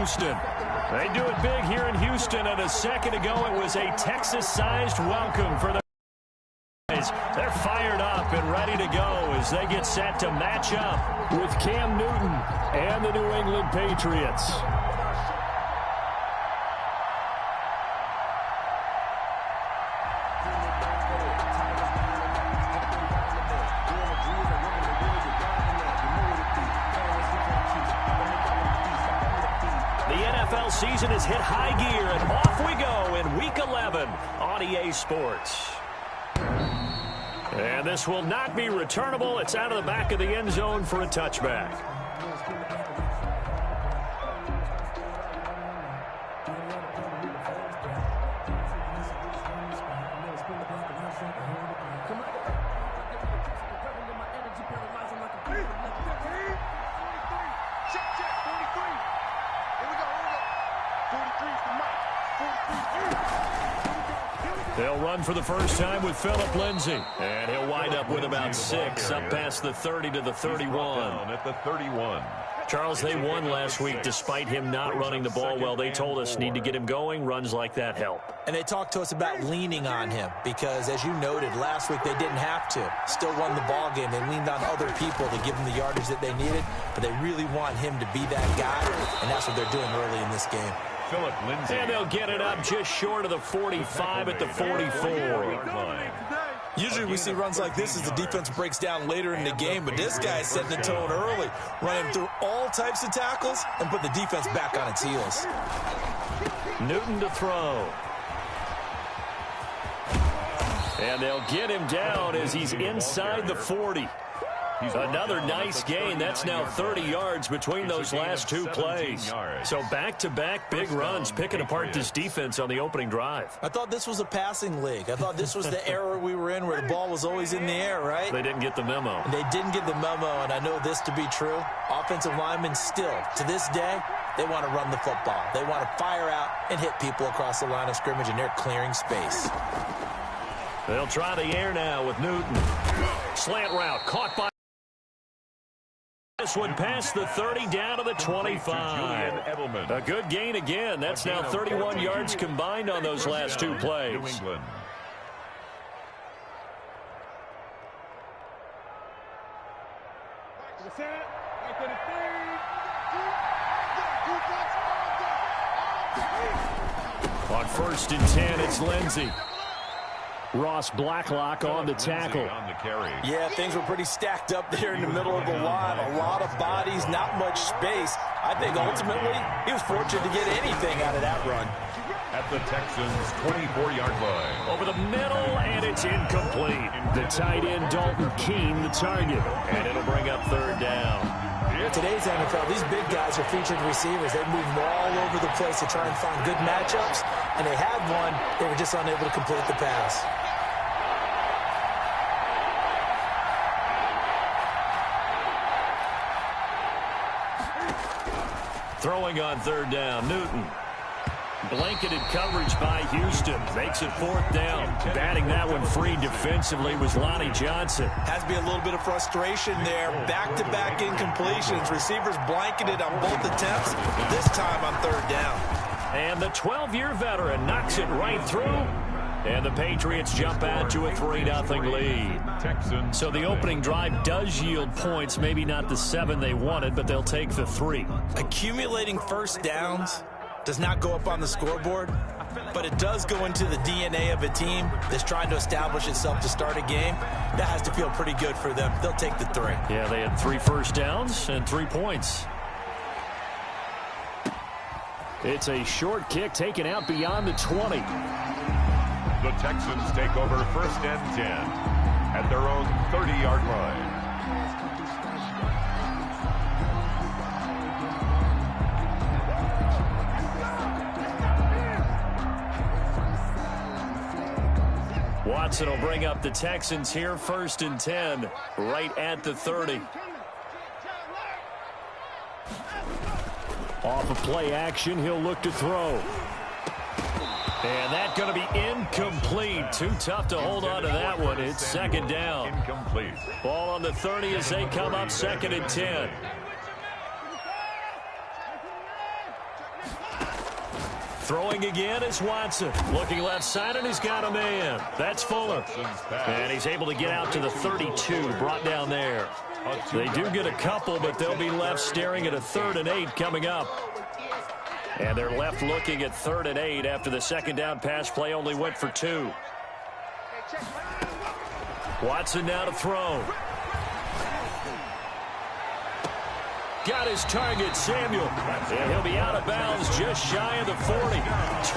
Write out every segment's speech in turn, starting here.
Houston. They do it big here in Houston, and a second ago it was a Texas-sized welcome for the guys. They're fired up and ready to go as they get set to match up with Cam Newton and the New England Patriots. Season has hit high gear, and off we go in Week 11 on EA Sports. And this will not be returnable. It's out of the back of the end zone for a touchback. They'll run for the first time with Phillip Lindsay. And he'll wind up with about 6 up past the 30 to the 31. At the 31. Charles, they won last week despite him not running the ball well. They told us need to get him going. Runs like that help. And they talked to us about leaning on him because, as you noted, last week they didn't have to. Still won the ball game. They leaned on other people to give them the yardage that they needed, but they really want him to be that guy, and that's what they're doing early in this game. Phillip Lindsay. And they'll get it up just short of the 45 at the 44. Usually we see runs like this as the defense breaks down later in the game, but this guy is setting the tone early, running through all types of tackles and put the defense back on its heels. Newton to throw. And they'll get him down as he's inside the 40. Another nice gain. That's now 30 yards between those last two plays. So back-to-back big runs, picking apart this defense on the opening drive. I thought this was a passing league. I thought this was the era we were in where the ball was always in the air, right? They didn't get the memo. And they didn't get the memo, and I know this to be true. Offensive linemen still, to this day, they want to run the football. They want to fire out and hit people across the line of scrimmage, and they're clearing space. They'll try the air now with Newton. Slant route, caught by this one past the 30 down to the 25. A good gain again. That's now 31 yards combined on those last two plays. On 1st and 10, it's Lindsay. Ross Blacklock on the tackle. Yeah, things were pretty stacked up there in the middle of the line. A lot of bodies, not much space. I think ultimately he was fortunate to get anything out of that run. At the Texans' 24-yard line. Over the middle, and it's incomplete. The tight end, Dalton Keene, the target. And it'll bring up 3rd down. Today's NFL, these big guys are featured receivers. They move all over the place to try and find good matchups. And they had one. They were just unable to complete the pass. Throwing on 3rd down, Newton. Blanketed coverage by Houston. Makes it 4th down. Batting that one free defensively was Lonnie Johnson. Has to be a little bit of frustration there. Back-to-back incompletions. Receivers blanketed on both attempts, this time on 3rd down. And the 12-year veteran knocks it right through. And the Patriots jump out to a 3-0 lead. So the opening drive does yield points. Maybe not the 7 they wanted, but they'll take the 3. Accumulating first downs does not go up on the scoreboard, but it does go into the DNA of a team that's trying to establish itself to start a game. That has to feel pretty good for them. They'll take the 3. Yeah, they had 3 first downs and 3 points. It's a short kick taken out beyond the 20. The Texans take over 1st and 10 at their own 30-yard line. Watson will bring up the Texans here, 1st and 10, right at the 30. Off of play action, he'll look to throw. And that's going to be incomplete. Too tough to hold on to that one. It's 2nd down. Incomplete. Ball on the 30 as they come up 2nd and 10. Throwing again is Watson. Looking left side, and he's got a man. That's Fuller. And he's able to get out to the 32, brought down there. They do get a couple, but they'll be left staring at a 3rd and 8 coming up. And they're left looking at 3rd and 8 after the second down pass play only went for 2. Watson now to throw. Got his target, Samuel. And he'll be out of bounds just shy of the 40.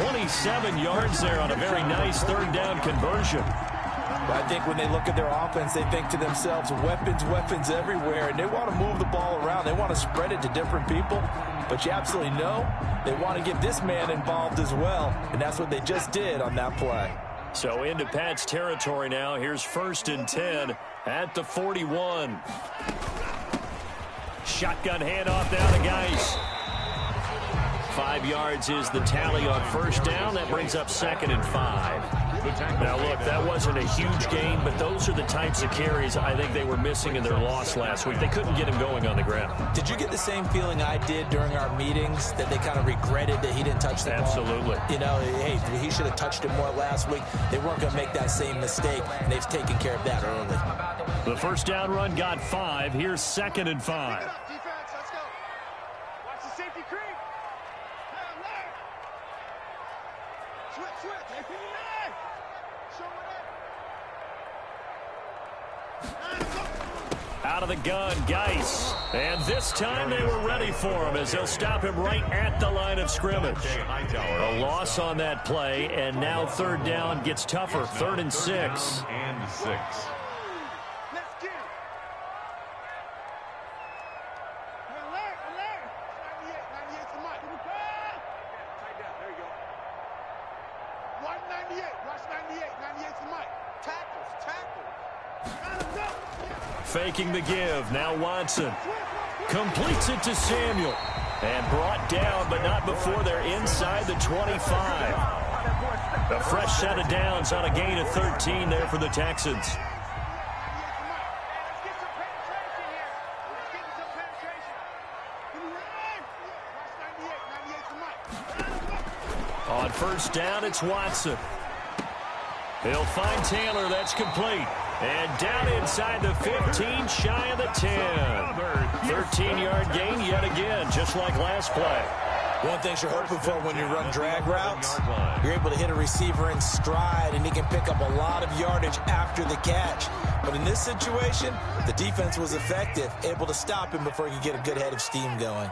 27 yards there on a very nice 3rd down conversion. I think when they look at their offense, they think to themselves, weapons, weapons everywhere, and they want to move the ball around. They want to spread it to different people, but you absolutely know they want to get this man involved as well, and that's what they just did on that play. So into Pat's territory now. Here's 1st and 10 at the 41. Shotgun handoff now to Geis. 5 yards is the tally on 1st down. That brings up 2nd and 5. Now, look, that wasn't a huge gain, but those are the types of carries I think they were missing in their loss last week. They couldn't get him going on the ground. Did you get the same feeling I did during our meetings, that they kind of regretted that he didn't touch the ball? Absolutely. You know, hey, he should have touched it more last week. They weren't going to make that same mistake, and they've taken care of that early. The 1st down run got 5. Here's 2nd and 5. Out of the gun, Geis. And this time they were ready for him as they'll stop him right at the line of scrimmage. A loss on that play, and now 3rd down gets tougher. 3rd and 6. And 6. Faking the give. Now Watson completes it to Samuel. And brought down, but not before they're inside the 25. A fresh set of downs on a gain of 13 there for the Texans. On 1st down, it's Watson. He'll find Taylor. That's complete. And down inside the 15, shy of the 10. 13-yard gain yet again, just like last play. One thing you're hoping for when you run drag routes, you're able to hit a receiver in stride, and he can pick up a lot of yardage after the catch. But in this situation, the defense was effective, able to stop him before he could get a good head of steam going.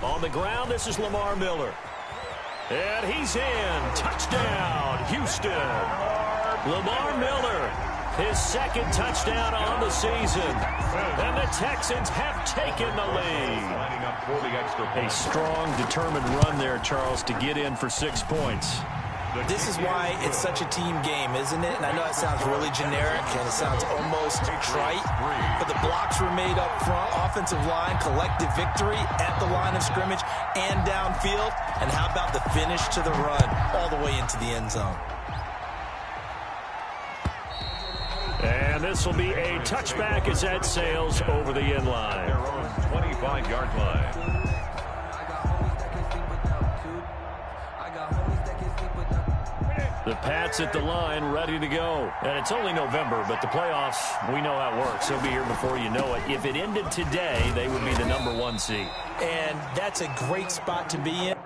On the ground, this is Lamar Miller. And he's in. Touchdown, Houston. Lamar Miller, his 2nd touchdown on the season. And the Texans have taken the lead. A strong, determined run there, Charles, to get in for 6 points. This is why it's such a team game, isn't it? And I know it sounds really generic and it sounds almost trite, but the blocks were made up front, offensive line, collective victory at the line of scrimmage and downfield. And how about the finish to the run all the way into the end zone? And this will be a touchback as that sails over the end line. Their own 25-yard line. The Pats at the line, ready to go. And it's only November, but the playoffs, we know how it works. They'll be here before you know it. If it ended today, they would be the number 1 seed. And that's a great spot to be in.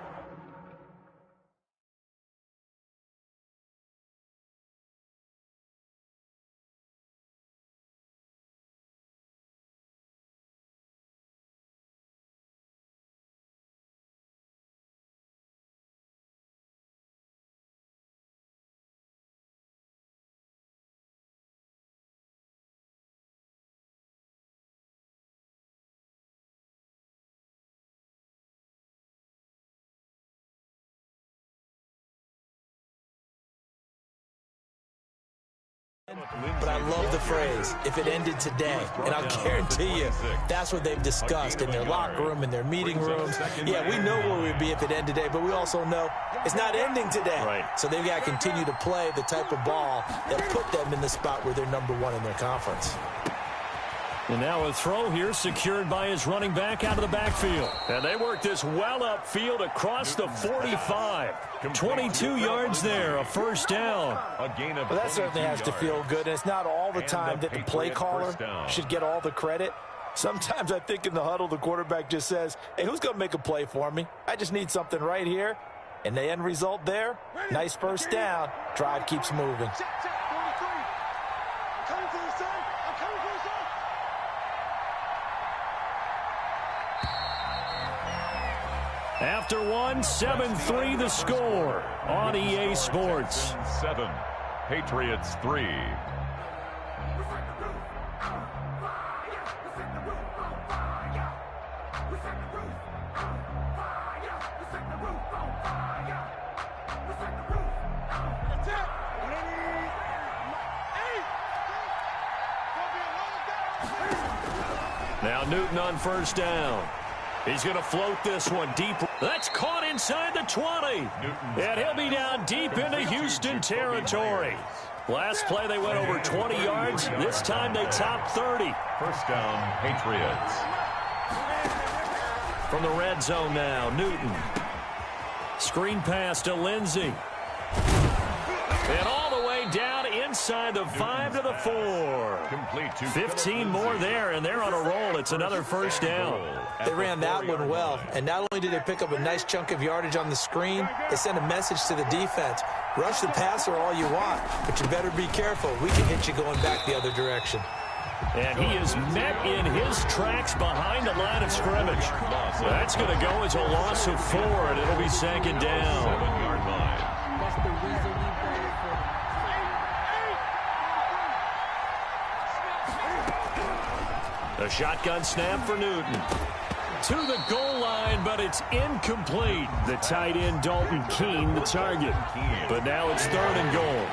But I love the phrase, if it ended today. And I'll guarantee you, that's what they've discussed in their locker room, in their meeting rooms. Yeah, we know where we'd be if it ended today, but we also know it's not ending today. Right. So they've got to continue to play the type of ball that put put them in the spot where they're #1 in their conference. And now a throw here secured by his running back out of the backfield. And they work this well upfield across the 45. 22 yards there, a first down. Well, that certainly has to feel good. And it's not all the time that the play caller should get all the credit. Sometimes I think in the huddle, the quarterback just says, hey, who's going to make a play for me? I just need something right here. And the end result there, nice first down. Drive keeps moving. After one, 7-3 the score on EA Sports. 7, Patriots 3. Now Newton on first down. He's going to float this one deep. That's caught inside the 20. And he'll be down deep into Houston territory. Last play they went over 20 yards. This time they topped 30. First down, Patriots. From the red zone now, Newton. Screen pass to Lindsey. And all the way down inside the 5 to the 4. 15 more there, and they're on a roll. It's another first down. They ran that one well, and not only did they pick up a nice chunk of yardage on the screen, they sent a message to the defense. Rush the passer all you want, but you better be careful. We can hit you going back the other direction. And he is met in his tracks behind the line of scrimmage. That's going to go as a loss of 4, and it'll be second down. 7-yard line. That's the reason we played for. A shotgun snap for Newton. To the goal line, but it's incomplete. The tight end, Dalton Keene, the target. But now it's 3rd and goal.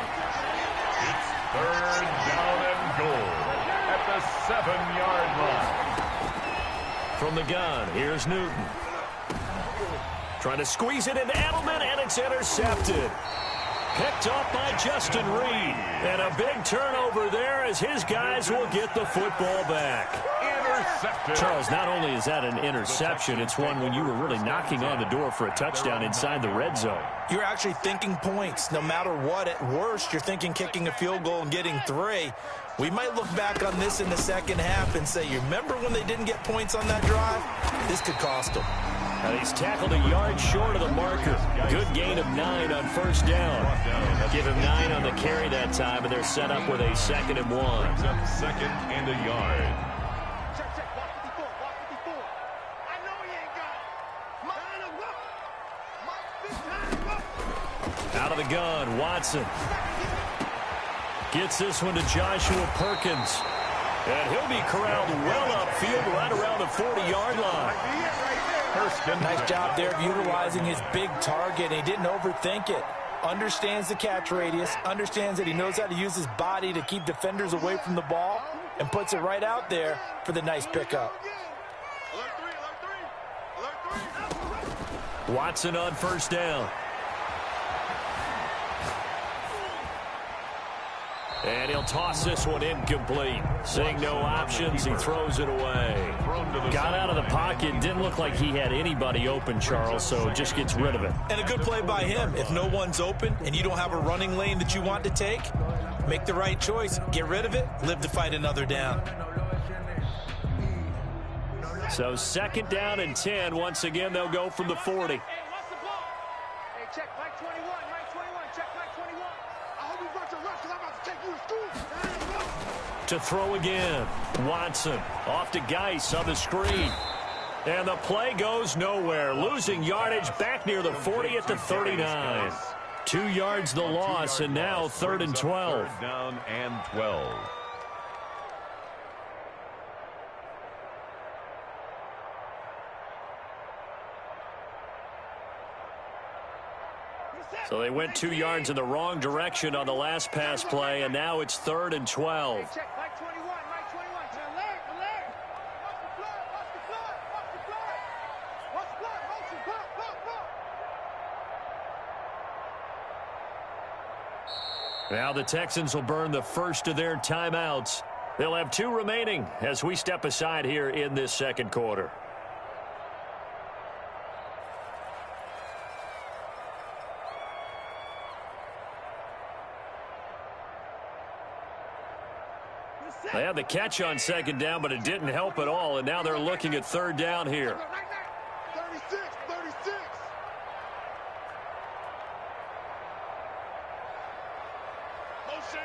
It's 3rd down and goal at the 7-yard line. From the gun, here's Newton. Trying to squeeze it into Edelman, and it's intercepted. Picked up by Justin Reed. And a big turnover there as his guys will get the football back. Intercepted. Charles, not only is that an interception, it's one when you were really knocking on the door for a touchdown inside the red zone. You're actually thinking points. No matter what, at worst, you're thinking kicking a field goal and getting 3. We might look back on this in the second half and say, you remember when they didn't get points on that drive? This could cost them. And he's tackled a yard short of the marker. Good gain of 9 on first down. Give him 9 on the carry that time, and they're set up with a 2nd and 1. Brings up 2nd and a yard. Out of the gun, Watson. Gets this one to Joshua Perkins. And he'll be corralled well upfield right around the 40-yard line. Nice job there of utilizing his big target. He didn't overthink it. Understands the catch radius. Understands that he knows how to use his body to keep defenders away from the ball. And puts it right out there for the nice pickup. Watson on first down. And he'll toss this one incomplete. Seeing no options, he throws it away. Got out of the pocket. Didn't look like he had anybody open, Charles, so just gets rid of it. And a good play by him. If no one's open and you don't have a running lane that you want to take, make the right choice. Get rid of it. Live to fight another down. So 2nd down and 10. Once again, they'll go from the 40. Check Mike 21, Mike 21, check Mike 21. I hope you brought your rush because I'm about to take you to school. To throw again. Watson off to Geis on the screen. And the play goes nowhere. Losing yardage back near the 40 at the 39. 2 yards the loss, and now 3rd and 12. 3rd down and 12. So they went 2 yards in the wrong direction on the last pass play, and now it's 3rd and 12. Check Mike 21, Mike 21. Alert, alert. Watch the blood, watch the blood, watch the blood. Watch the blood, motion, blood. Now the Texans will burn the first of their timeouts. They'll have 2 remaining as we step aside here in this second quarter. They had the catch on second down, but it didn't help at all, and now they're looking at third down here. 36. Motion.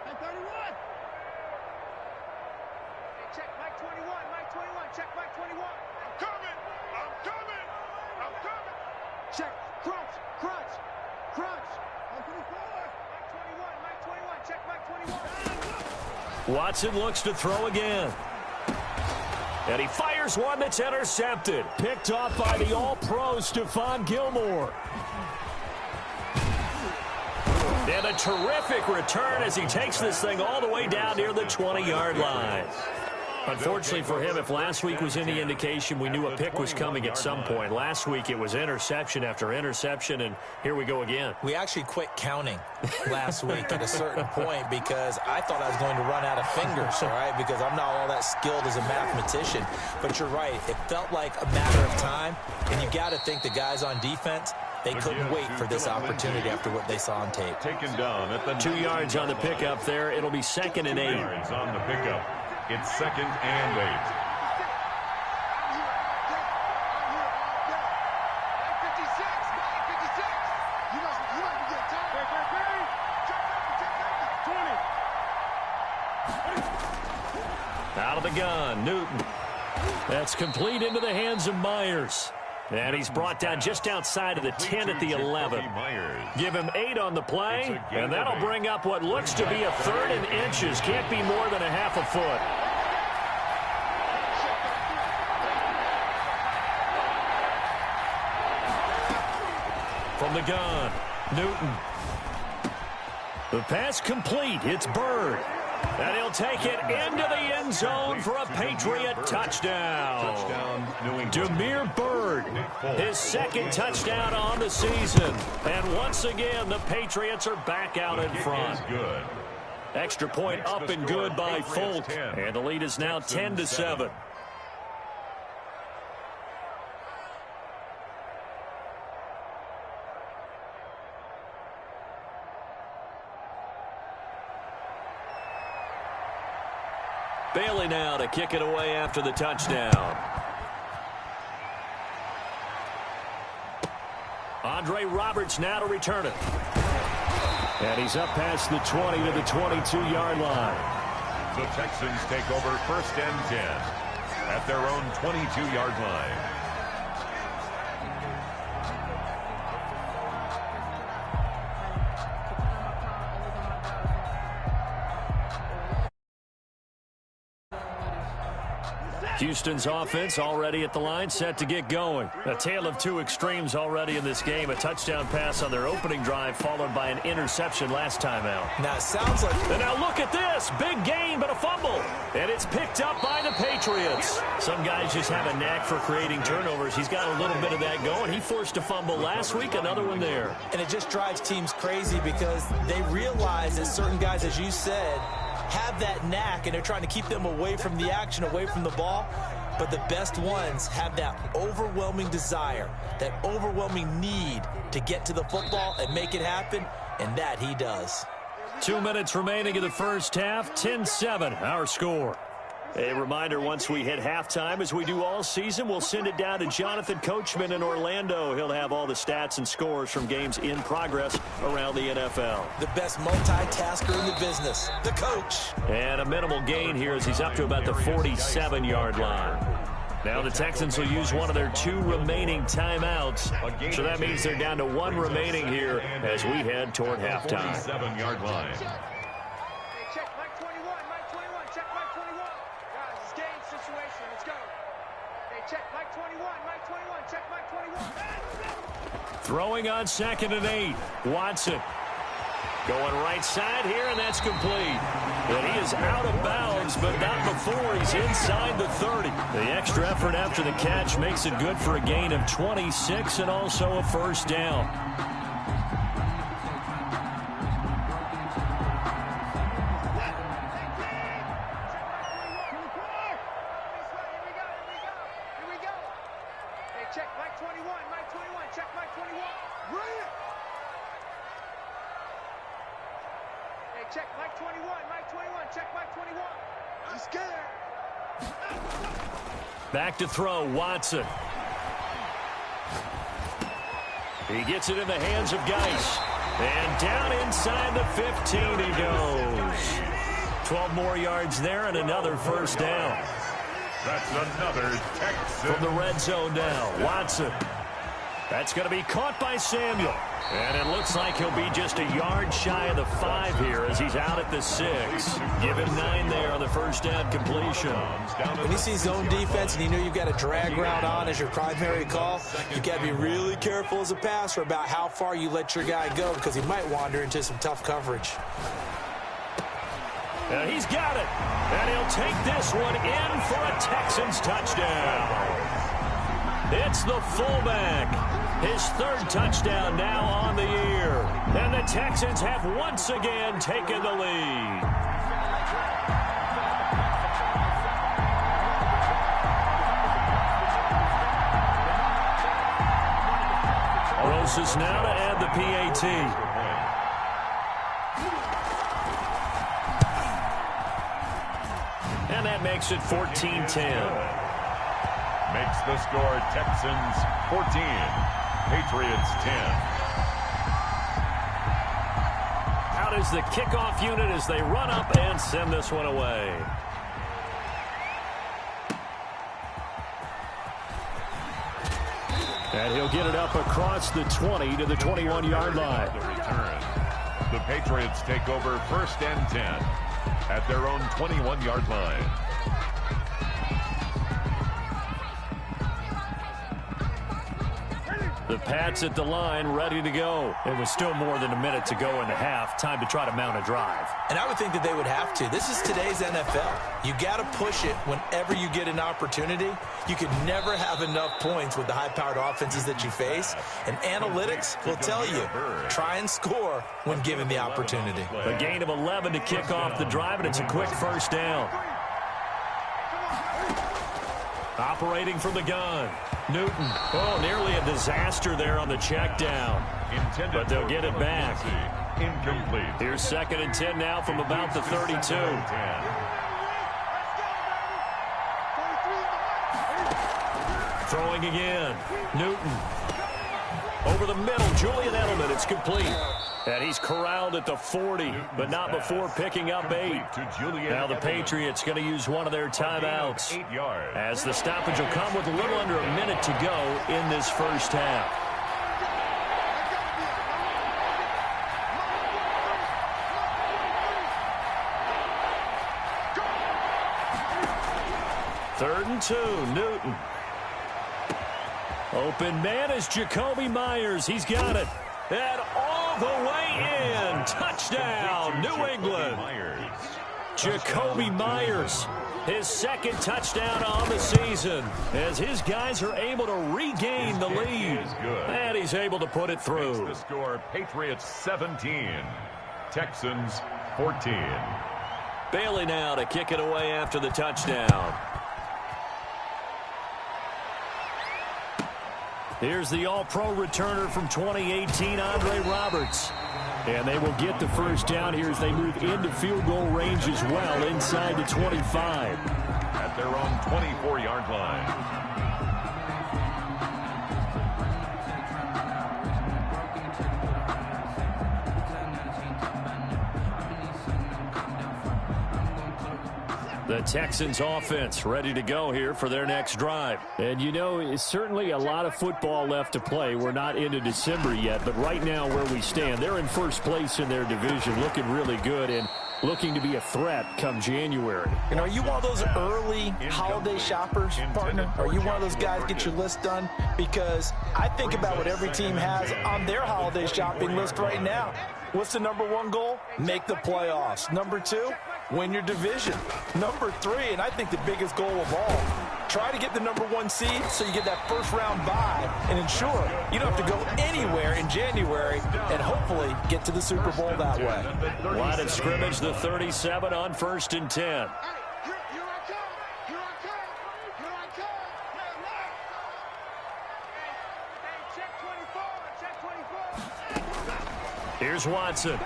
And 31. Hey, check Mike 21. Check Mike 21. I'm coming. Check. Crunch. On 24. Mike 21. Check Mike 21. Watson looks to throw again. And he fires one that's intercepted. Picked off by the All-Pro Stephon Gilmore. And a terrific return as he takes this thing all the way down near the 20-yard line. Unfortunately for him, if last week was any indication, we knew a pick was coming at some point. Last week it was interception after interception, and here we go again. We actually quit counting last week at a certain point because I thought I was going to run out of fingers, all right, because I'm not all that skilled as a mathematician. But you're right. It felt like a matter of time, and you got to think the guys on defense, they couldn't wait for this opportunity after what they saw on tape. Taken down at the 2 yards on the pickup there. It'll be 2nd and 8. 2 yards on the pickup. It's 2nd and 8. 20. Out of the gun, Newton. That's complete into the hands of Myers. And he's brought down just outside of the 10 at the 11. Give him 8 on the play, and that'll bring up what looks to be a 3rd and inches. Can't be more than a half a foot. From the gun, Newton. The pass complete. It's Bird. And he'll take it into the end zone for a Patriot touchdown. Damiere Byrd, his 2nd touchdown on the season. And once again, the Patriots are back out in front. Extra point up and good by Folk. And the lead is now 10-7. Bailey now to kick it away after the touchdown. Andre Roberts now to return it. And he's up past the 20 to the 22-yard line. The Texans take over 1st and 10 at their own 22-yard line. Houston's offense already at the line, set to get going. A tale of 2 extremes already in this game. A touchdown pass on their opening drive, followed by an interception last time out. Now, it sounds like... And now look at this. Big gain, but a fumble. And it's picked up by the Patriots. Some guys just have a knack for creating turnovers. He's got a little bit of that going. He forced a fumble last week, another one there. And it just drives teams crazy because they realize that certain guys, as you said, have that knack, and they're trying to keep them away from the action, away from the ball. But the best ones have that overwhelming desire, that overwhelming need to get to the football and make it happen, and that he does. 2 minutes remaining in the first half, 10-7, our score. A reminder, once we hit halftime, as we do all season, we'll send it down to Jonathan Coachman in Orlando. He'll have all the stats and scores from games in progress around the NFL. The best multitasker in the business, the coach. And a minimal gain here as he's up to about the 47-yard line. Now the Texans will use one of their 2 remaining timeouts. So that means they're down to 1 remaining here as we head toward halftime. 47-yard line. Check Mike 21. Check Mike 21. Guys, it's game situation. Let's go. Hey, check Mike 21. Check Mike 21. Throwing on 2nd and 8. Watson. Going right side here, and that's complete. And he is out of bounds, but not before he's inside the 30. The extra effort after the catch makes it good for a gain of 26 and also a first down. check Mike 21, Mike 21, check Mike 21. He's scared. Back to throw, Watson. He gets it in the hands of Geis. And down inside the 15 he goes. 12 more yards there and another first down. That's another Texan. From the red zone now, Watson. That's going to be caught by Samuel. And it looks like he'll be just a yard shy of the 5 here as he's out at the 6. Give him 9 there on the first down completion. When you see zone defense and you know you've got a drag route on as your primary call, you've got to be really careful as a passer about how far you let your guy go because he might wander into some tough coverage. And he's got it. And he'll take this one in for a Texans touchdown. It's the fullback. His 3rd touchdown now on the year. And the Texans have once again taken the lead. Roses now to add the PAT. And that makes it 14-10. Makes the score Texans 14, Patriots 10. Out is the kickoff unit as they run up and send this one away. And he'll get it up across the 20 to the 21-yard line. The return. The Patriots take over 1st and 10 at their own 21-yard line. The Pats at the line, ready to go. It was still more than a minute to go in the half. Time to try to mount a drive. And I would think that they would have to. This is today's NFL. You got to push it whenever you get an opportunity. You can never have enough points with the high-powered offenses that you face. And analytics will tell you, try and score when given the opportunity. A gain of 11 to kick off the drive, and it's a quick first down. Operating from the gun. Newton. Oh, nearly a disaster there on the check down. But they'll get it back. Incomplete. Here's 2nd and 10 now from about the 32. Throwing again. Newton. Over the middle, Julian Edelman. It's complete. And he's corralled at the 40, but not before picking up 8. Now the Patriots going to use one of their timeouts as the stoppage will come with a little under a minute to go in this first half. Third and 2, Newton. Open man is Jacoby Myers. He's got it. And all the way in. Touchdown, New England. Jacoby Myers, his 2nd touchdown on the season, as his guys are able to regain the lead. And he's able to put it through. The score, Patriots 17, Texans 14. Bailey now to kick it away after the touchdown. Here's the All-Pro returner from 2018, Andre Roberts. And they will get the first down here as they move into field goal range as well, inside the 25. At their own 24-yard line. The Texans offense ready to go here for their next drive. And you know, it's certainly a lot of football left to play. We're not into December yet, but right now where we stand, they're in first place in their division, looking really good and looking to be a threat come January. And are you one of those early holiday shoppers, partner? Are you one of those guys get your list done? Because I think about what every team has on their holiday shopping list right now. What's the number 1 goal? Make the playoffs. Number 2, win your division. Number 3, and I think the biggest goal of all, try to get the number 1 seed so you get that first round bye and ensure you don't have to go anywhere in January and hopefully get to the Super Bowl that way. Line of scrimmage, the 37 on 1st and 10. Here's Watson.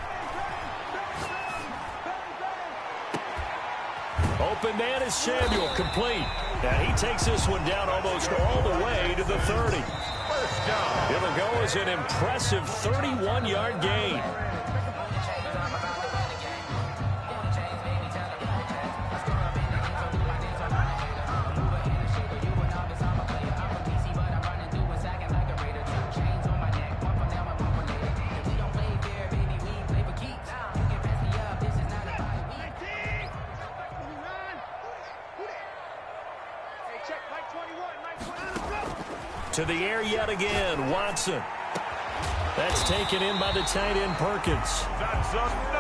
Open man is Samuel, complete. And he takes this one down almost all the way to the 30. First down. It'll go as an impressive 31-yard gain. To the air yet again, Watson. That's taken in by the tight end, Perkins.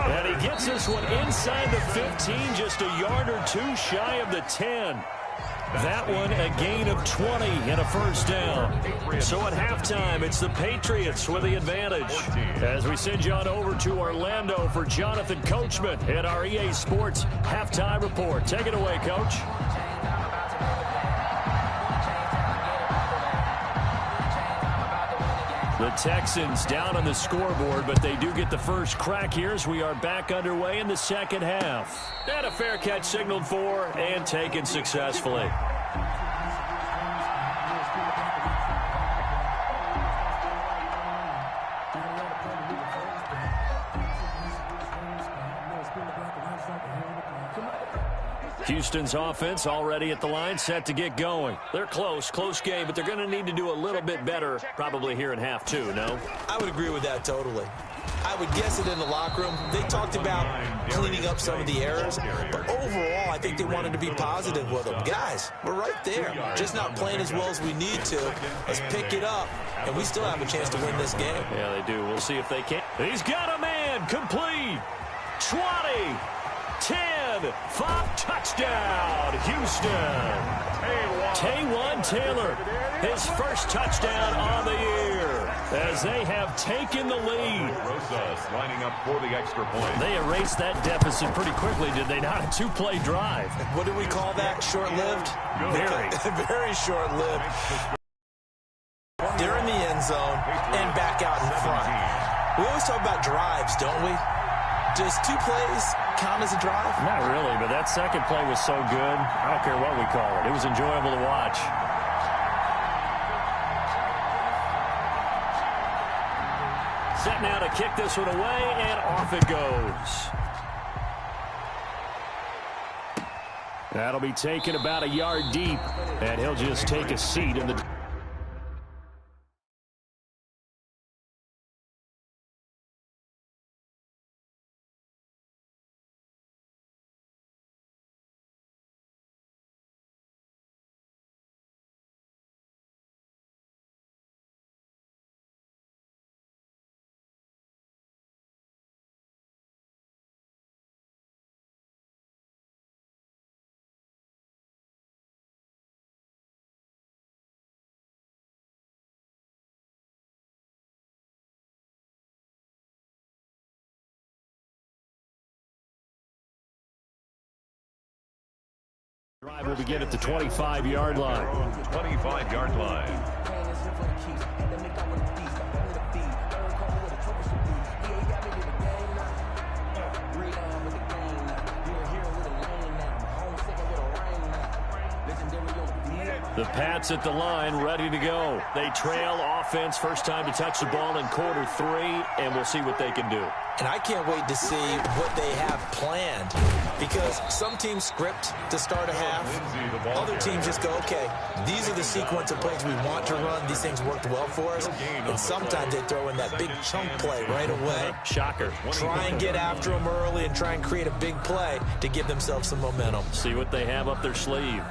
And he gets this one inside the 15, just a yard or two shy of the 10. That one a gain of 20 and a first down. So at halftime, it's the Patriots with the advantage. As we send you on over to Orlando for Jonathan Coachman at our EA Sports Halftime Report. Take it away, Coach. The Texans down on the scoreboard, but they do get the first crack here as we are back underway in the second half. And a fair catch signaled for and taken successfully. Houston's offense already at the line, set to get going. They're close game, but they're going to need to do a little bit better probably here in half two, no? I would agree with that totally. I would guess that in the locker room, they talked about cleaning up some of the errors, but overall, I think they wanted to be positive with them. Guys, we're right there, just not playing as well as we need to. Let's pick it up, and we still have a chance to win this game. Yeah, they do. We'll see if they can. He's got a man, complete, 20, 10, 5, touchdown, Houston. Taywan Taylor, his first touchdown on the year, as they have taken the lead. Rosas lining up for the extra point. They erased that deficit pretty quickly, did they not? A two-play drive. What do we call that? Short-lived? Very. Very short-lived. They're in the end zone and back out in front. We always talk about drives, don't we? Does 2 plays count as a drive? Not really, but that second play was so good. I don't care what we call it. It was enjoyable to watch. Set now to kick this one away, and off it goes. That'll be taken about a yard deep, and he'll just take a seat in the... Drive will begin at the 25-yard line. 25-yard line. The Pats at the line, ready to go. They trail offense, first time to touch the ball in quarter 3, and we'll see what they can do. And I can't wait to see what they have planned, because some teams script to start a half. Other teams just go, okay, these are the sequence of plays we want to run. These things worked well for us. And sometimes they throw in that big chunk play right away. Shocker. Try and get after them early and try and create a big play to give themselves some momentum. See what they have up their sleeve.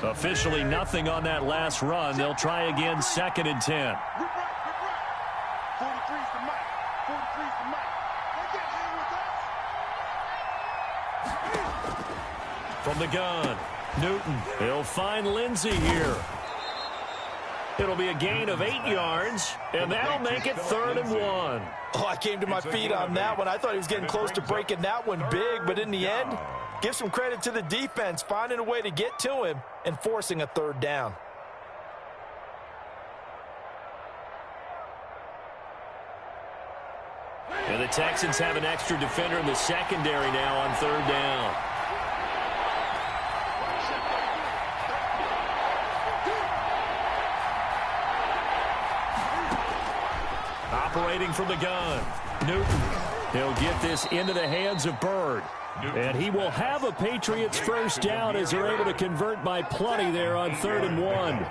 Officially nothing on that last run. They'll try again, 2nd and 10. From the gun, Newton. He'll find Lindsey here. It'll be a gain of 8 yards, and that'll make it 3rd and 1. Oh, I came to my feet on that one. I thought he was getting close to breaking that one big, but in the end, give some credit to the defense, finding a way to get to him and forcing a 3rd down. And the Texans have an extra defender in the secondary now on third down. Operating from the gun, Newton. He'll get this into the hands of Bird. And he will have a Patriots first down as they're able to convert by plenty there on 3rd and 1.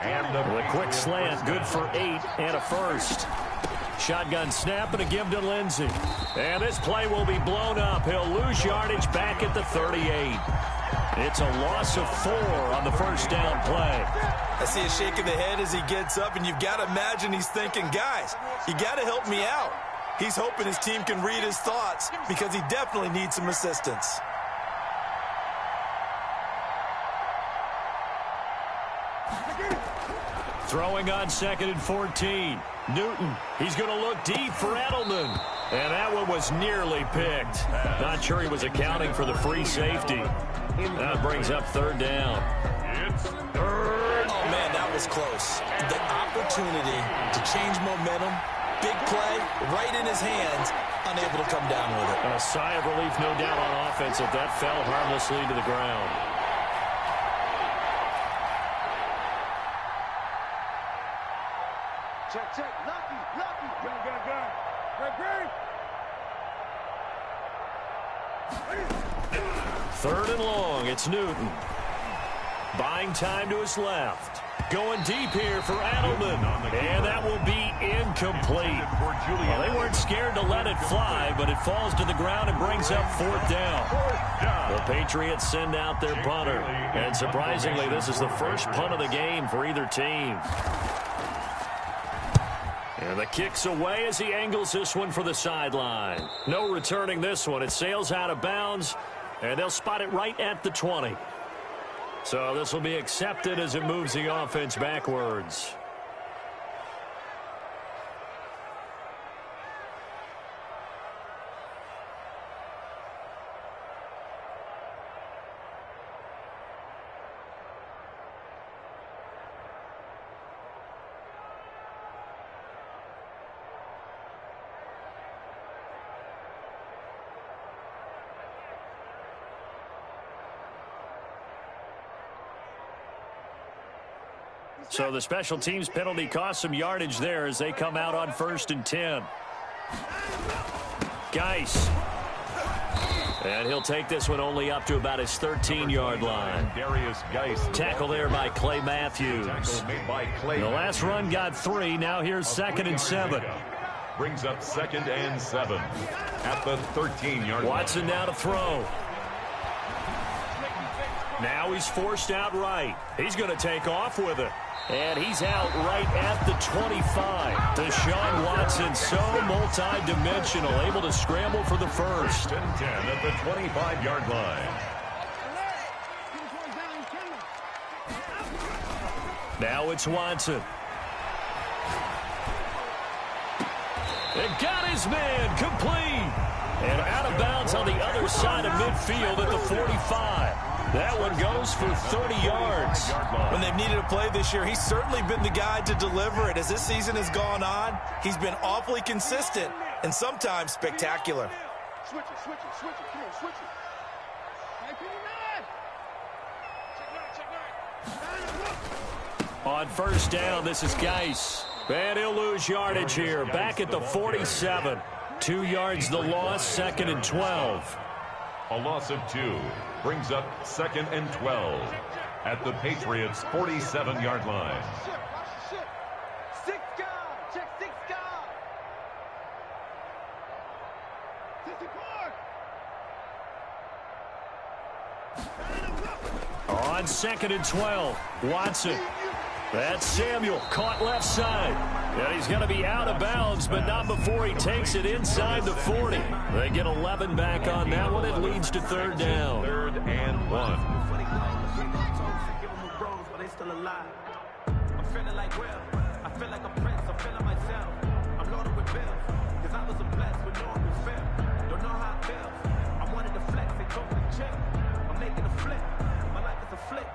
And a quick slant, good for 8 and a first. Shotgun snap and a give to Lindsey. And this play will be blown up. He'll lose yardage back at the 38. It's a loss of 4 on the first down play. I see a shake of the head as he gets up, and you've got to imagine he's thinking, guys, you got to help me out. He's hoping his team can read his thoughts because he definitely needs some assistance. Throwing on 2nd and 14. Newton, he's going to look deep for Edelman. And that one was nearly picked. Not sure he was accounting for the free safety. That brings up 3rd down. Oh, man, that was close. The opportunity to change momentum, big play, right in his hands, unable to come down with it. A sigh of relief, no doubt, on offense if that fell harmlessly to the ground. Check, check. Lucky. Gun. Great. 3rd and long, it's Newton. Buying time to his left. Going deep here for Edelman. And that will be incomplete. Well, they weren't scared to let it fly, but it falls to the ground and brings up 4th down. The Patriots send out their punter. And surprisingly, this is the first punt of the game for either team. And the kick's away as he angles this one for the sideline. No returning this one. It sails out of bounds, and they'll spot it right at the 20. So this will be accepted as it moves the offense backwards. So the special teams penalty cost some yardage there as they come out on 1st and 10. Geis. And he'll take this one only up to about his 13-yard line. Tackle there by Clay Matthews. The last run got 3. Now here's 2nd and 7. Brings up 2nd and 7 at the 13-yard line. Watson now to throw. Now he's forced out right. He's going to take off with it. And he's out right at the 25. Deshaun Watson, so multi-dimensional, able to scramble for the first. 1st and 10 at the 25-yard line. Now it's Watson. And got his man complete. And out of bounds on the other side of midfield at the 45. That one goes for 30 yards. When they've needed a play this year, he's certainly been the guy to deliver it. As this season has gone on, he's been awfully consistent and sometimes spectacular. Switch it. Come on, switch it. Check 9. On 1st down, this is Geis. And he'll lose yardage here. Back at the 47. 2 yards the loss, 2nd and 12. A loss of 2 brings up 2nd and 12 at the Patriots' 47-yard line. Six guard. Check 6 guard. 64. On 2nd and 12, Watson. That's Samuel, caught left side. And he's going to be out of bounds, but not before he takes it inside the 40. They get 11 back on that one. It leads to 3rd down. 3rd and 1. I'm feeling like Will. I feel like a prince. I'm feeling myself. I'm loaded with bills. Because I was blessed with no one who fell. Don't know how it feels. I wanted to flex. They told me to chill. I'm making a flip. My life is a flick.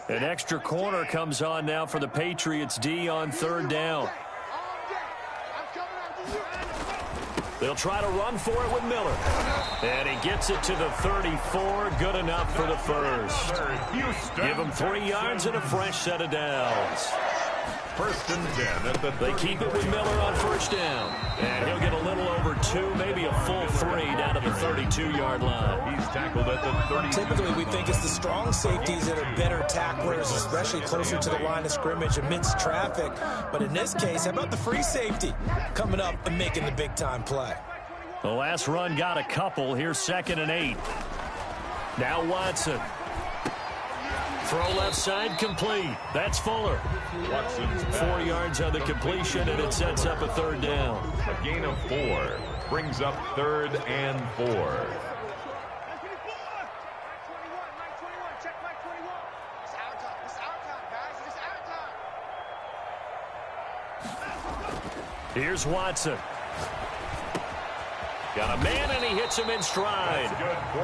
An extra corner comes on now for the Patriots D on third down. They'll try to run for it with Miller. And he gets it to the 34. Good enough for the first. Give him 3 yards and a fresh set of downs. First and 10 at the 30. They keep it with Miller on first down. And he'll get a little over 2, maybe a full 3 down to the 32-yard line. He's tackled at the 30. Typically, we think it's the strong safeties that are better tacklers, especially closer to the line of scrimmage amidst traffic. But in this case, how about the free safety coming up and making the big-time play? The last run got a couple. Here's 2nd and 8. Now Watson. Throw left side complete. That's Fuller. 4 yards on the completion, and it sets up a third down. A gain of 4 brings up 3rd and 4. Here's Watson. Got a man, and he hits him in stride.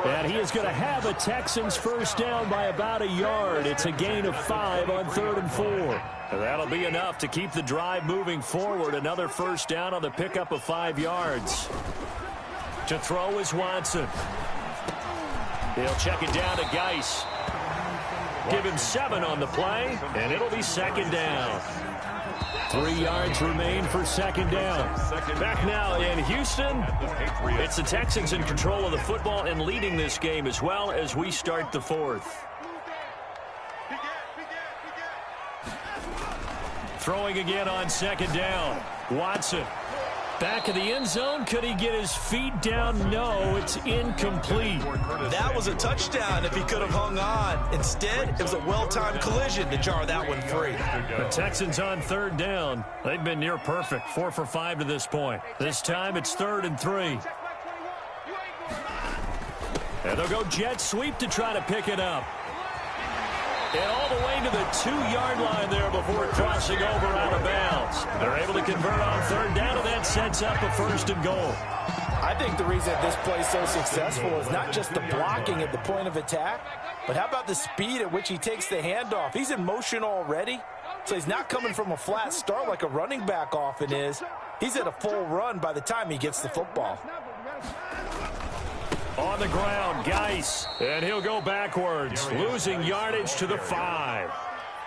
And he is going to have a Texans first down by about a yard. It's a gain of 5 on 3rd and 4. And that'll be enough to keep the drive moving forward. Another first down on the pickup of 5 yards. To throw is Watson. He'll check it down to Geis. Give him 7 on the play, and it'll be 2nd down. 3 yards remain for 2nd down. Back now in Houston. It's the Texans in control of the football and leading this game as well as we start the 4th. Throwing again on 2nd down. Watson. Back of the end zone. Could he get his feet down? No, it's incomplete. That was a touchdown if he could have hung on. Instead, it was a well-timed collision to jar that one free. The Texans on 3rd down. They've been near perfect. 4 for 5 to this point. This time it's 3rd and 3. And they'll go jet sweep to try to pick it up. And all the way to the 2-yard line there before crossing over out of bounds. They're able to convert on 3rd down, and that sets up a 1st and goal. I think the reason this play is so successful is not just the blocking at the point of attack, but how about the speed at which he takes the handoff? He's in motion already, so he's not coming from a flat start like a running back often is. He's at a full run by the time he gets the football. On the ground, Geis, and he'll go backwards, losing yardage to the 5.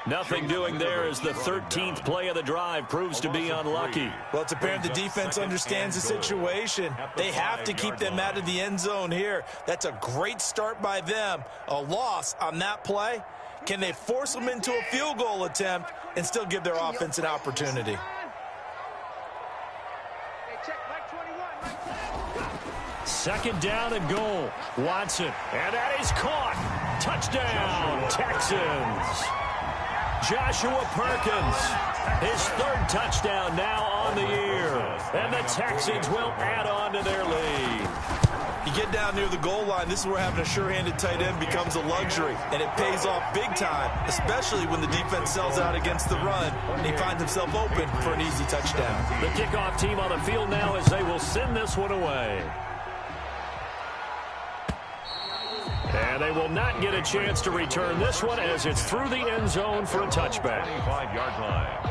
Nothing doing there as the 13th play of the drive proves to be unlucky. Well, it's apparent the defense understands the situation. They have to keep them out of the end zone here. That's a great start by them. A loss on that play. Can they force them into a field goal attempt and still give their offense an opportunity? 2nd down and goal. Watson, and that is caught. Touchdown, Texans. Joshua Perkins, his 3rd touchdown now on the year. And the Texans will add on to their lead. You get down near the goal line, this is where having a sure-handed tight end becomes a luxury, and it pays off big time, especially when the defense sells out against the run, and he finds himself open for an easy touchdown. The kickoff team on the field now as they will send this one away. And they will not get a chance to return this one as it's through the end zone for a touchback. 25-yard line.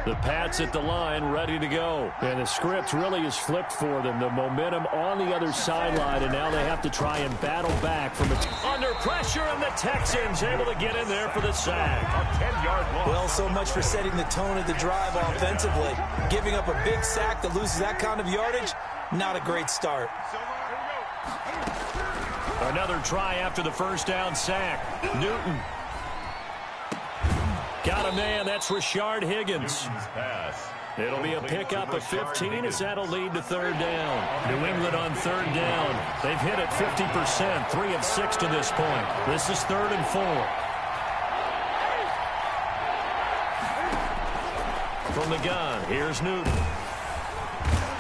The Pats at the line, ready to go. And the script really is flipped for them. The momentum on the other sideline, and now they have to try and battle back from it. Under pressure, and the Texans able to get in there for the sack. A 10-yard loss. Well, so much for setting the tone of the drive offensively. Giving up a big sack that loses that kind of yardage, not a great start. Another try after the first down sack. Newton. Got a man, that's Rashard Higgins. It'll be a pickup of 15 as that'll lead to 3rd down. New England on 3rd down. They've hit it 50%, 3 of 6 to this point. This is 3rd and 4. From the gun, here's Newton.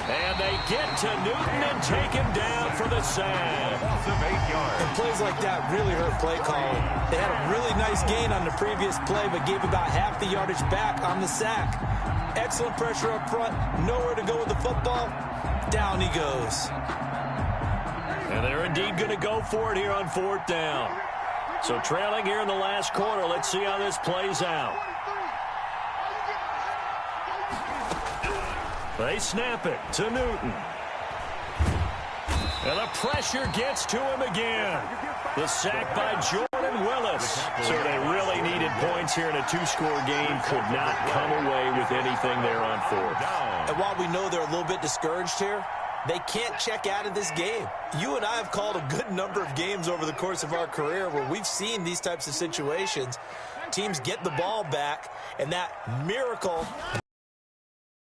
And they get to Newton and take him down for the sack. And plays like that really hurt play calling. They had a really nice gain on the previous play, but gave about half the yardage back on the sack. Excellent pressure up front, nowhere to go with the football. Down he goes. And they're indeed going to go for it here on 4th down. So trailing here in the last quarter. Let's see how this plays out. They snap it to Newton. And the pressure gets to him again. The sack by Jordan Willis. So they really needed points here in a 2-score game. Could not come away with anything there on 4th. And while we know they're a little bit discouraged here, they can't check out of this game. You and I have called a good number of games over the course of our career where we've seen these types of situations. Teams get the ball back, and that miracle,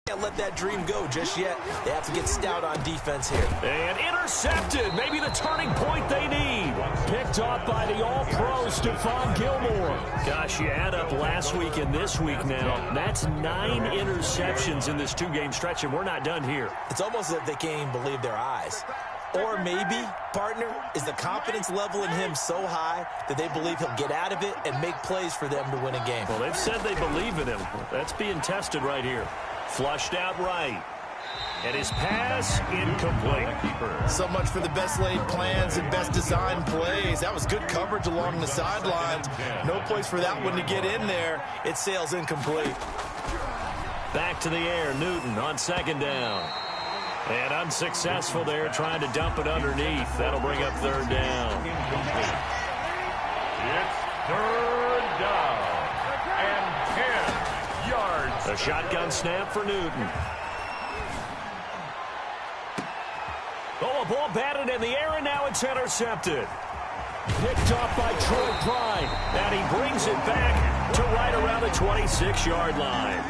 can't let that dream go just yet. They have to get stout on defense here. And intercepted. Maybe the turning point they need. Picked off by the all-pro Stephon Gilmore. Gosh, you add up last week and this week now. That's 9 interceptions in this 2-game stretch, and we're not done here. It's almost as if they can't even believe their eyes. Or maybe, partner, is the confidence level in him so high that they believe he'll get out of it and make plays for them to win a game. Well, they've said they believe in him. That's being tested right here. Flushed out right. And his pass incomplete. So much for the best laid plans and best designed plays. That was good coverage along the sidelines. No place for that one to get in there. It sails incomplete. Back to the air, Newton on 2nd down. And unsuccessful there, trying to dump it underneath. That'll bring up 3rd down. It's 3rd down and 10 yards. A shotgun snap for Newton. Oh, a ball batted in the air, and now it's intercepted. Picked off by Troy Pride. And he brings it back to right around the 26-yard line.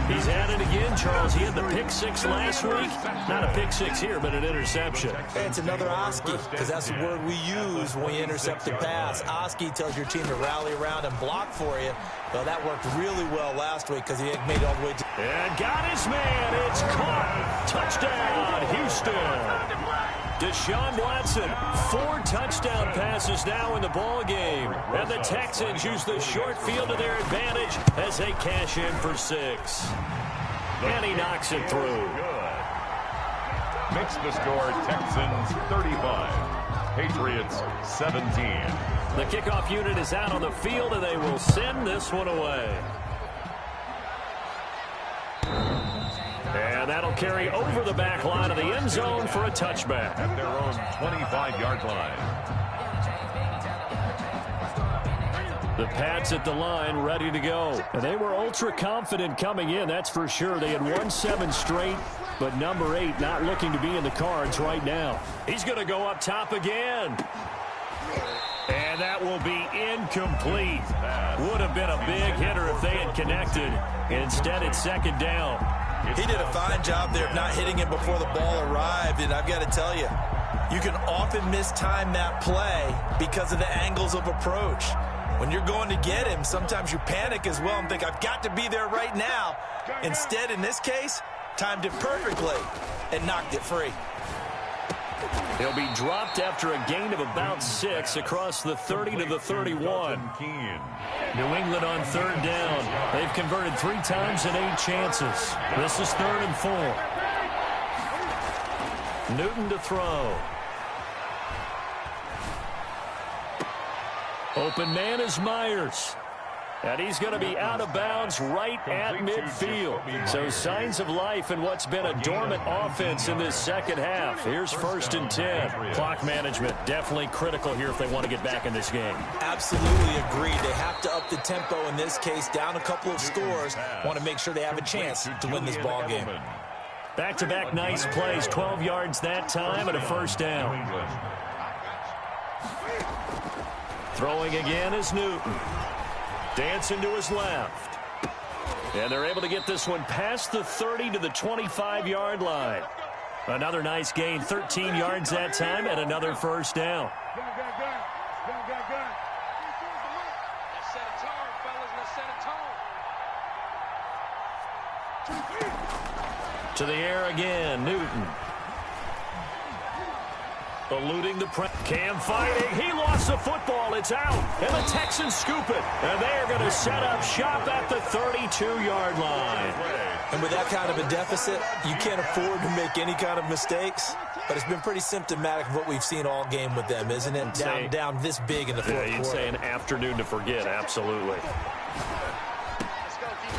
He's at it again, Charles. He had the pick 6 last week. Not a pick 6 here, but an interception. Hey, it's another Oski, because that's the word we use when you intercept the pass. Oski tells your team to rally around and block for you. Well, that worked really well last week because he had made it all the way to... And got his man. It's caught. Touchdown, Houston. Deshaun Watson, 4 touchdown passes now in the ball game. And the Texans use the short field to their advantage as they cash in for 6. And he knocks it through. Makes the score Texans 35, Patriots 17. The kickoff unit is out on the field, and they will send this one away. And that'll carry over the back line of the end zone for a touchback. At their own 25-yard line. The Pats at the line, ready to go. And they were ultra confident coming in, that's for sure. They had won 7 straight, but number 8 not looking to be in the cards right now. He's going to go up top again. And that will be incomplete. Would have been a big hitter if they had connected. Instead, it's 2nd down. He did a fine job there of not hitting it before the ball arrived, and I've got to tell you, you can often mistime that play because of the angles of approach. When you're going to get him, sometimes you panic as well and think, I've got to be there right now. Instead, in this case, timed it perfectly and knocked it free. He'll be dropped after a gain of about 6 across the 30 to the 31. New England on 3rd down. They've converted 3 times in 8 chances. This is 3rd and 4. Newton to throw. Open man is Myers. And he's going to be out of bounds right at midfield. So signs of life in what's been a dormant offense in this second half. Here's 1st and 10. Clock management definitely critical here if they want to get back in this game. Absolutely agreed. They have to up the tempo in this case, down a couple of scores. Want to make sure they have a chance to win this ball game. Back-to-back nice plays. 12 yards that time and a 1st down. Throwing again is Newton. Dancing to his left. And they're able to get this one past the 30 to the 25-yard line. Another nice gain, 13 yards that time, and another 1st down. Let's set a tone, fellas. Let's set a tone. To the air again, Newton. Eluding the press. Cam fighting. He lost the football. It's out. And the Texans scoop it. And they're going to set up shop at the 32-yard line. And with that kind of a deficit, you can't afford to make any kind of mistakes. But it's been pretty symptomatic of what we've seen all game with them, isn't it? Down this big in the fourth quarter. You'd say an afternoon to forget, absolutely.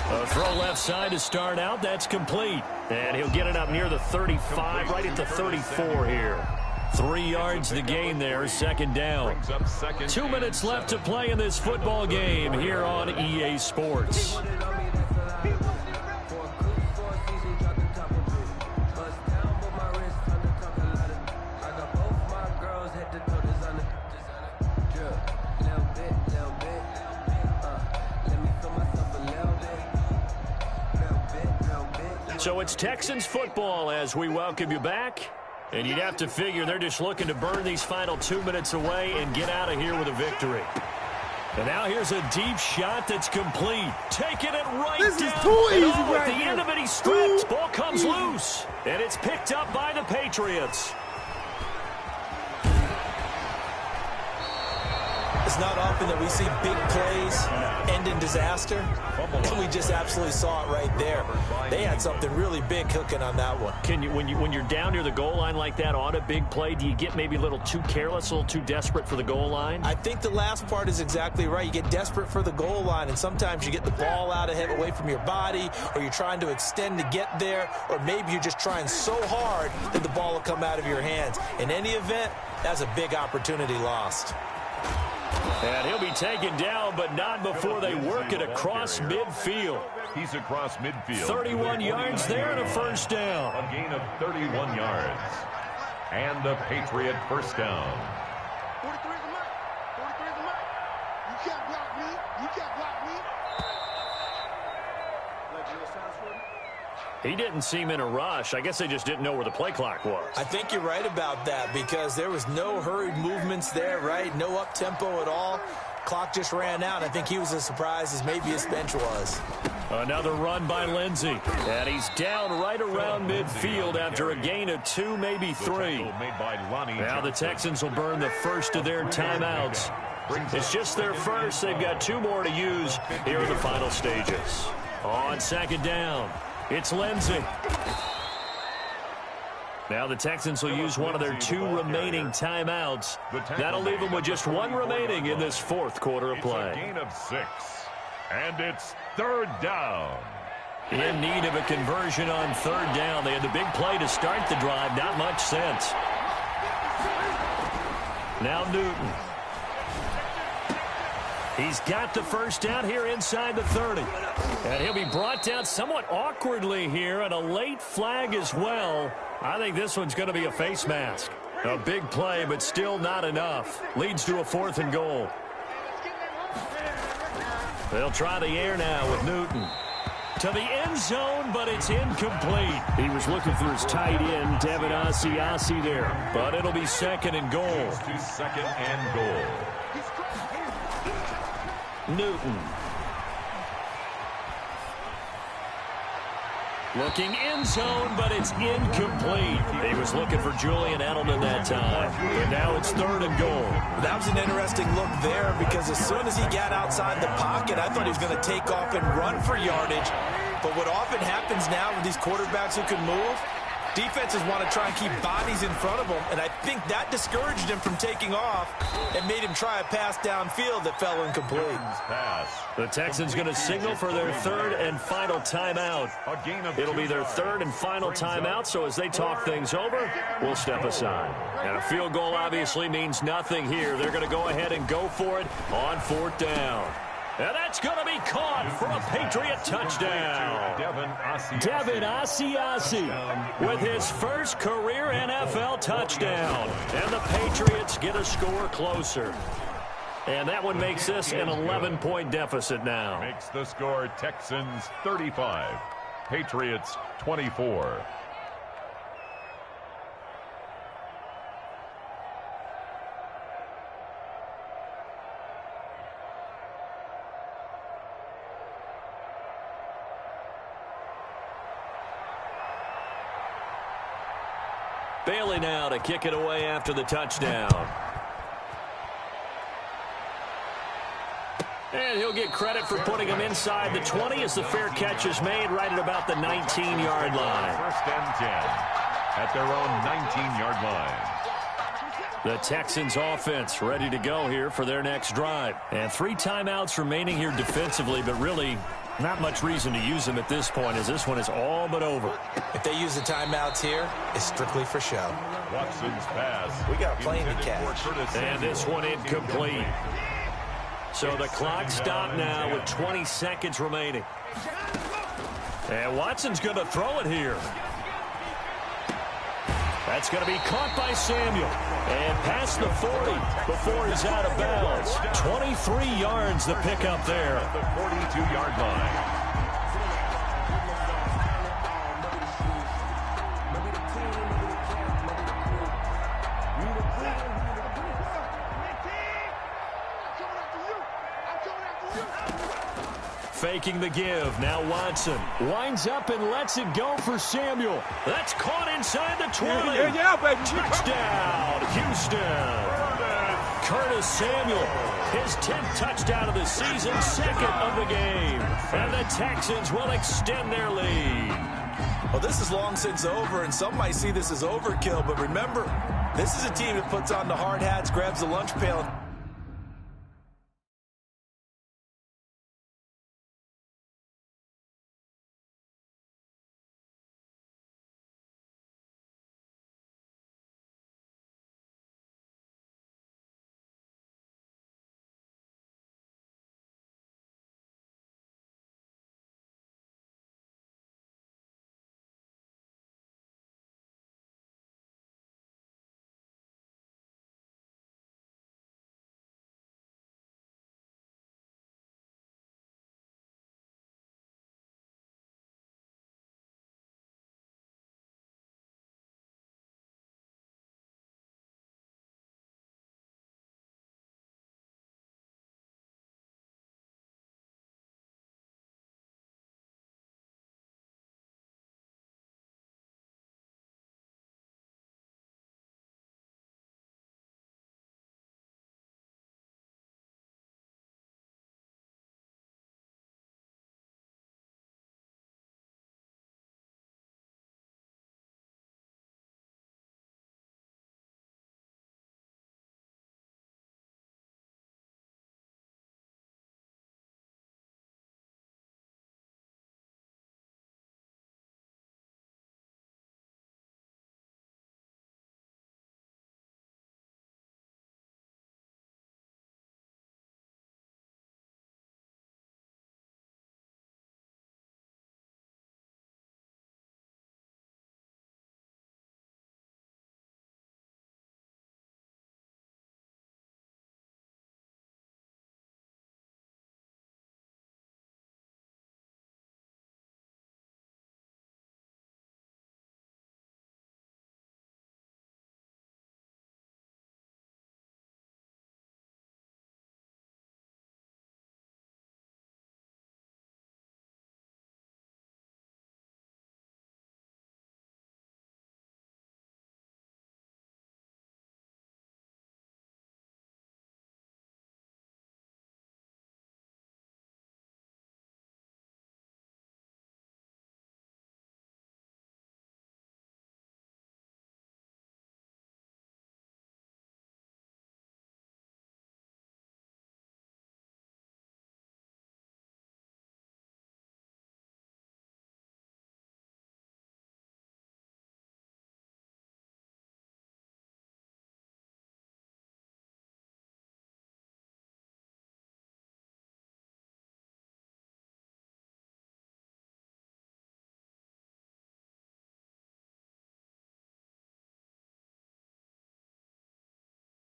A throw left side to start out. That's complete. And he'll get it up near the 35, right at the 34 here. 3 yards the gain there, second down. 2 minutes left to play in this football game here on EA Sports. So it's Texans football as we welcome you back. And you'd have to figure they're just looking to burn these final 2 minutes away and get out of here with a victory. And now here's a deep shot that's complete. Taking it right down. This is too easy right At the end of it, he stripped. Ball comes loose. And it's picked up by the Patriots. It's not often that we see big plays end in disaster. And we just absolutely saw it right there. They had something really big cooking on that one. When you're down near the goal line like that on a big play, do you get maybe a little too careless, a little too desperate for the goal line? I think the last part is exactly right. You get desperate for the goal line, and sometimes you get the ball out ahead away from your body, or you're trying to extend to get there, or maybe you're just trying so hard that the ball will come out of your hands. In any event, that's a big opportunity lost. And he'll be taken down, but not before they work it across midfield. He's across midfield. 31 yards there and a first down. A gain of 31 yards. And the Patriot first down. 43 is the mark. 43 is the mark. You can't block me. You can't block me. He didn't seem in a rush. I guess they just didn't know where the play clock was. I think you're right about that because there was no hurried movements there, right? No up-tempo at all. Clock just ran out. I think he was as surprised as maybe his bench was. Another run by Lindsey. And he's down right around midfield after a gain of 2, maybe 3. Now the Texans will burn the first of their timeouts. It's just their first. They've got 2 more to use here in the final stages. On second down, it's Lindsey. Now the Texans will use one of their 2 remaining timeouts. That'll leave them with just 1 remaining in this fourth quarter of play. It's a gain of 6. And it's third down. In need of a conversion on third down. They had the big play to start the drive. Not much sense. Now Newton. He's got the first down here inside the 30. And he'll be brought down somewhat awkwardly here, and a late flag as well. I think this one's going to be a face mask. A big play, but still not enough. Leads to a 4th and goal. They'll try the air now with Newton. To the end zone, but it's incomplete. He was looking for his tight end, Devin Asiasi there. But it'll be 2nd and goal. To 2nd and goal. Newton. Looking end zone, but it's incomplete. He was looking for Julian Edelman that time. But now it's 3rd and goal. That was an interesting look there because as soon as he got outside the pocket, I thought he was going to take off and run for yardage. But what often happens now with these quarterbacks who can move, defenses want to try and keep bodies in front of them, and I think that discouraged him from taking off and made him try a pass downfield that fell incomplete. The Texans going to signal for their 3rd and final timeout. It'll be their 3rd and final timeout, so as they talk things over, we'll step aside. And a field goal obviously means nothing here. They're going to go ahead and go for it on 4th down. And that's going to be caught for a Patriot touchdown. Devin Asiasi with his first career NFL touchdown. And the Patriots get a score closer. And that one makes this an 11-point deficit now. Makes the score Texans 35, Patriots 24. Bailey now to kick it away after the touchdown. And he'll get credit for putting him inside the 20 as the fair catch is made right at about the 19-yard line. First and 10 at their own 19-yard line. The Texans offense ready to go here for their next drive. And 3 timeouts remaining here defensively, but really not much reason to use them at this point as this one is all but over. If they use the timeouts here, it's strictly for show. Watson's pass. We got a plane to catch. And this one incomplete. So the clock stopped now with 20 seconds remaining. And Watson's going to throw it here. That's going to be caught by Samuel. And past the 40 before he's out of bounds. 23 yards the pickup there. At the 42-yard line. Faking the give. Now Watson winds up and lets it go for Samuel. That's caught inside the 20. Yeah, baby. Touchdown, Houston. Curtis Samuel, his 10th touchdown of the season, 2nd of the game. And the Texans will extend their lead. Well, this is long since over, and some might see this as overkill. But remember, this is a team that puts on the hard hats, grabs the lunch pail,